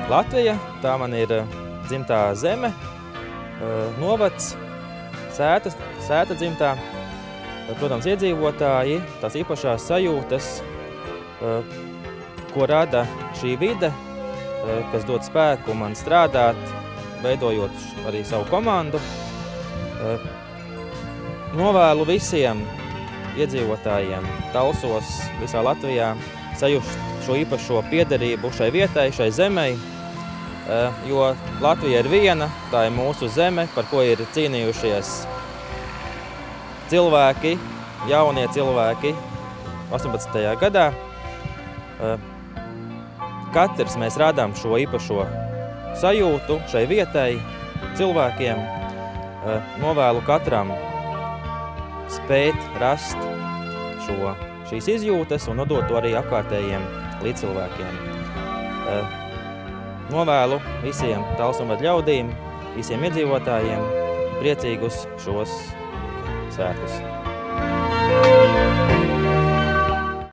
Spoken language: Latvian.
Latvija, tā man ir dzimtā zeme, novads, sēta dzimtā. Protams, iedzīvotāji, tās īpašās sajūtas, ko rada šī vide, kas dod spēku man strādāt, veidojot arī savu komandu. Novēlu visiem iedzīvotājiem Talsos visā Latvijā sajust šo īpašo piederību šai vietai, šai zemei, jo Latvija ir viena, tā ir mūsu zeme, par ko ir cīnījušies cilvēki, jaunie cilvēki 18. gadā. Katrs mēs rādām šo īpašo sajūtu šai vietai, cilvēkiem. Novēlu katram spēt rast šīs izjūtas un nodot to arī apkārtējiem līdzcilvēkiem. Novēlu visiem Talsumvada ļaudīm, visiem iedzīvotājiem priecīgus šos svētkus.